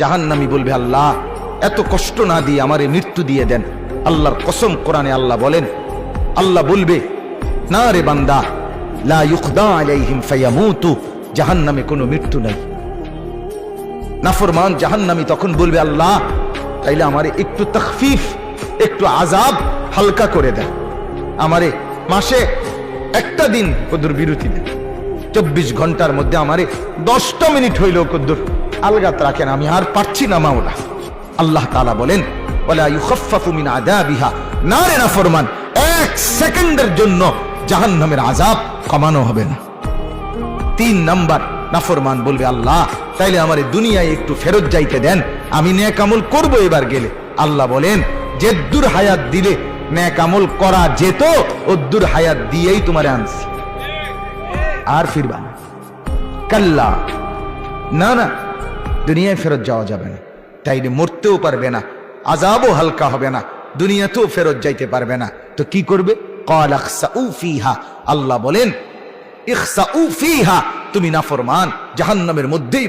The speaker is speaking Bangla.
জাহান্নামী বলবে, আল্লাহ এত কষ্ট না দিয়ে আমারে মৃত্যু দিয়ে দেন। আল্লাহর কসম, কোরআনে আল্লাহ বলেন, আল্লাহ বলবে, না রে বান্দা, লা ইউকদা আলাইহিম ফায়ামুতু, জাহান্নামে কোনো মৃত্যু নাই। নাফরমান জাহান্নামী তখন বলবে, আল্লাহ তাইলে আমারে একটু তাখফিফ, একটু আযাব হালকা করে দেন, আমারে মাসে একটা দিন কদ্দুর বিরতি দেন, 24 ঘন্টার মধ্যে আমারে 10টা মিনিট হইলেও কদ্দুর আলগাত রাখেন, আমি আর পারছি না মাওলা। আল্লাহ তাআলা বলেন, ওয়ালা ইউখাফফাফু মিন আযাবিহা, না রে নাফরমান, 1 সেকেন্ডের জন্য জাহান্নামের আযাব কমানো হবে না। 3 নাম্বার, নাফরমান বলবে, আল্লাহ তাইলে আমারে দুনিয়ায় একটু ফেরত যাইতে দেন, আমি নেক আমল করব এবার গেলে। আল্লাহ বলেন, যেদ্দুর হায়াত দিলে নেক আমল করা যেত, ওদ্দুর হায়াত দিয়েই তোমারে আনছি, আর ফিরবা না। কাল্লা, না না, দুনিয়ায় ফেরত যাওয়া যাবে না, তাইলে মরতেও পারবে না, আযাবও হালকা হবে না, দুনিয়াতেও ফেরত যাইতে পারবে না। তো কি করবে? ক্বাল ইখসাউ ফিহা, আল্লাহ বলেন, ইখসাউ ফিহা, তুমি নাফরমান জাহান্নামের মধ্যেই